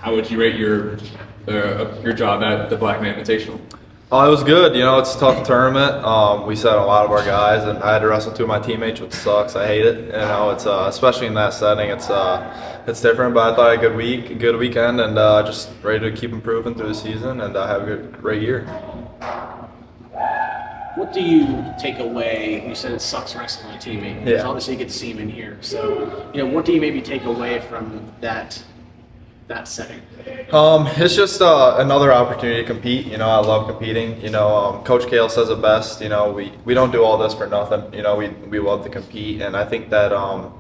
How would you rate your job at the Black Knight Invitational? Oh, it was good. It's a tough tournament. We set a lot of our guys, and I had to wrestle two of my teammates, which sucks. I hate it. It's especially in that setting. It's different, but I thought I had a good weekend, and just ready to keep improving through the season and have a great year. What do you take away? You said it sucks wrestling a teammate. Yeah. Obviously, you get to see him in here. So, what do you maybe take away from that setting? It's just another opportunity to compete. I love competing. Coach Kale says it best. We don't do all this for nothing. We love to compete, and I think that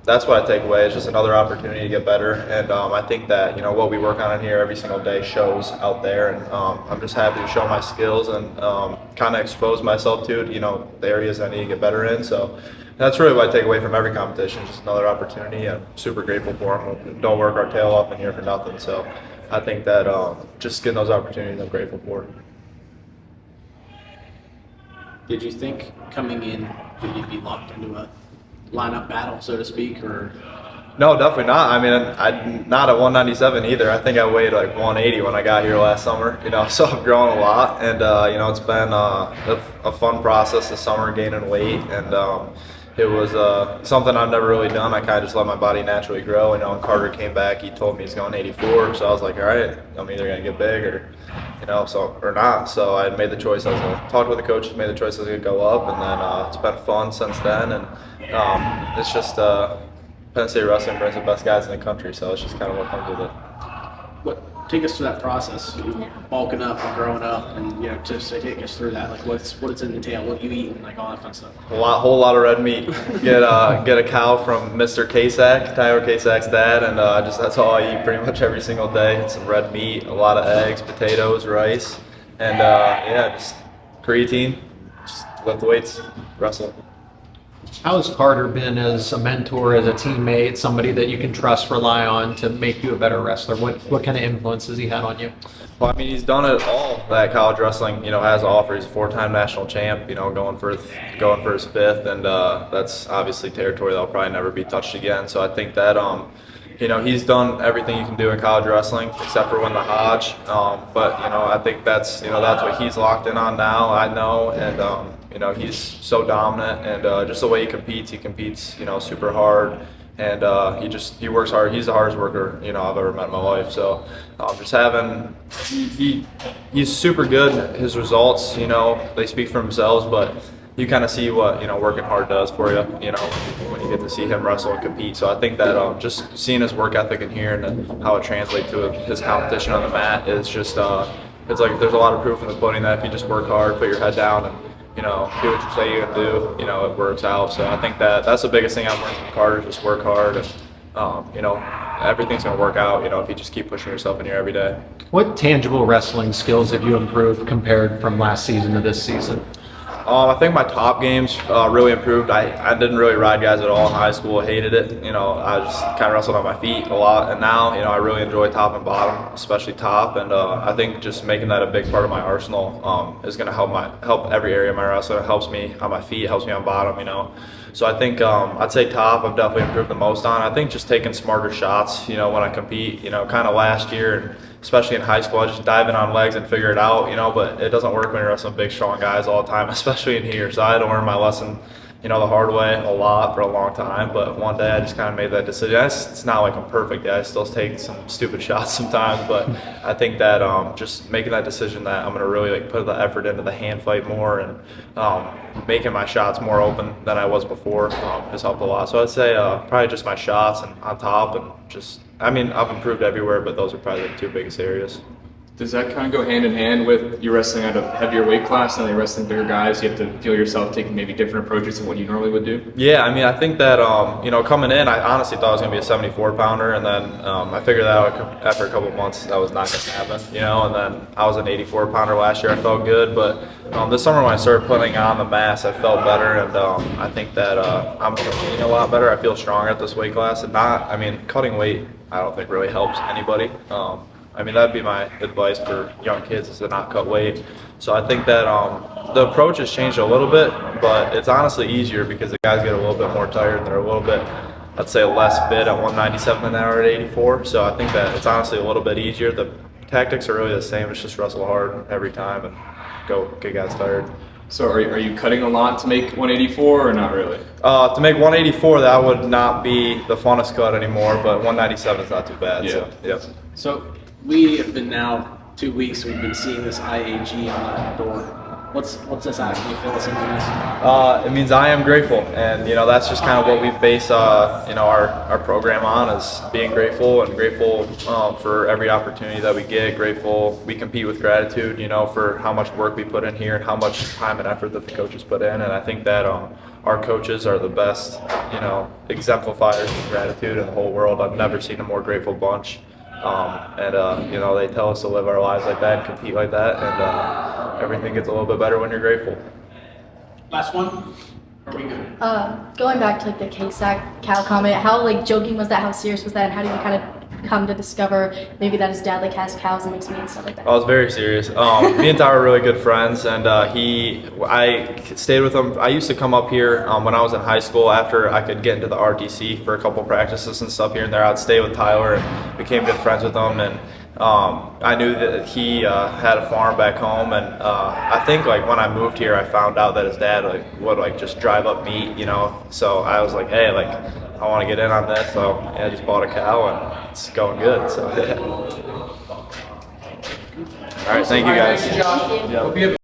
that's what I take away. It's just another opportunity to get better, and I think that what we work on in here every single day shows out there, and I'm just happy to show my skills and kind of expose myself to the areas I need to get better in. So that's really what I take away from every competition, just another opportunity. I'm super grateful for them. Don't work our tail off in here for nothing. So I think that just getting those opportunities, I'm grateful for. Did you think coming in that you'd be locked into a lineup battle, so to speak, or? No, definitely not. I mean, I'm not at 197 either. I think I weighed like 180 when I got here last summer. So I've grown a lot, and it's been a fun process this summer gaining weight, and it was something I've never really done. I kind of just let my body naturally grow. When Carter came back, he told me he's going 84, so I was like, all right, I'm either gonna get big or or not. So I made the choice. I talked with the coaches, made the choice I was gonna go up, and then it's been fun since then. And it's just Penn State wrestling brings the best guys in the country, so it's just kind of what comes with it. Take us through that process, bulking up and growing up, and just take us through that. Like what it's in the entail, what you eat, and like all that fun stuff. Whole lot of red meat. Get a cow from Mr. Kasak, Tyler Kasak's dad, and that's all I eat pretty much every single day. Some red meat, a lot of eggs, potatoes, rice, and just creatine. Just lift weights, wrestle. How has Carter been as a mentor, as a teammate, somebody that you can trust, rely on to make you a better wrestler? What kind of influence has he had on you? Well, I mean, he's done it all that college wrestling, has to offer. He's a 4-time national champ, going for his fifth, and that's obviously territory that'll probably never be touched again. So I think that he's done everything you can do in college wrestling except for win the Hodge. But I think that's what he's locked in on now. I know, and he's so dominant, and just the way he competes, super hard, and he works hard. He's the hardest worker I've ever met in my life. So he's super good. His results, they speak for themselves, but you kind of see what working hard does for you. When you get to see him wrestle and compete. So I think that just seeing his work ethic in here and how it translates to his competition on the mat is just it's like there's a lot of proof in the pudding that if you just work hard, put your head down, and do what you say you're gonna do, it works out. So I think that's the biggest thing I've learned from Carter, just work hard, and everything's gonna work out, if you just keep pushing yourself in here every day. What tangible wrestling skills have you improved compared from last season to this season? I think my top games really improved. I didn't really ride guys at all in high school. I hated it. I just kind of wrestled on my feet a lot. And now, I really enjoy top and bottom, especially top. And I think just making that a big part of my arsenal is going to help every area of my wrestling. It helps me on my feet, helps me on bottom, So I think I'd say top I've definitely improved the most on. I think just taking smarter shots, when I compete, kind of last year, and especially in high school, I just dive in on legs and figure it out, but it doesn't work when you're wrestling big, strong guys all the time, especially in here. So I had to learn my lesson, the hard way a lot for a long time. But one day I just kind of made that decision. It's not like I'm perfect yet. I still take some stupid shots sometimes, but I think that just making that decision that I'm going to really put the effort into the hand fight more and making my shots more open than I was before has helped a lot. So I'd say probably just my shots and on top, and just I've improved everywhere, but those are probably the two biggest areas. Does that kind of go hand in hand with you wrestling at a heavier weight class and you're wrestling bigger guys? You have to feel yourself taking maybe different approaches than what you normally would do? Yeah, I think that, coming in, I honestly thought I was going to be a 74-pounder, and then I figured that out after a couple of months that was not going to happen, and then I was an 84-pounder last year. I felt good, but this summer when I started putting on the mass, I felt better, and I think that I'm competing a lot better. I feel stronger at this weight class, and cutting weight I don't think really helps anybody. That'd be my advice for young kids, is to not cut weight. So I think that the approach has changed a little bit, but it's honestly easier because the guys get a little bit more tired. They're a little bit I'd say less fit at 197 than they are at 84. So I think that it's honestly a little bit easier. The tactics are really the same. It's just wrestle hard every time and go get guys tired. So are you cutting a lot to make 184 or not really? To make 184, that would not be the funnest cut anymore, but 197 is not too bad. Yeah. So, yeah. So we have been now 2 weeks. We've been seeing this IAG on the door. What's this at? Can you fill us in on this? It means I am grateful, and that's just kind of what we base our program on, is being grateful and grateful for every opportunity that we get. Grateful we compete with gratitude, for how much work we put in here and how much time and effort that the coaches put in. And I think that our coaches are the best, exemplifiers of gratitude in the whole world. I've never seen a more grateful bunch. They tell us to live our lives like that and compete like that, and everything gets a little bit better when you're grateful. Last one? Are we good? Going back to the K-Sac Cal comment, how joking was that? How serious was that? And how did you kind of come to discover maybe that his dad has cows and makes meat and stuff like that? I was very serious. Me and Ty were really good friends, and I stayed with him. I used to come up here when I was in high school after I could get into the RTC for a couple practices and stuff here and there. I'd stay with Tyler and became good friends with him, and I knew that he had a farm back home, and I think when I moved here, I found out that his dad would just drive up meat, So I was like, hey, I want to get in on this, so I just bought a cow, and it's going good. So yeah. All right, thank you guys. Thank you.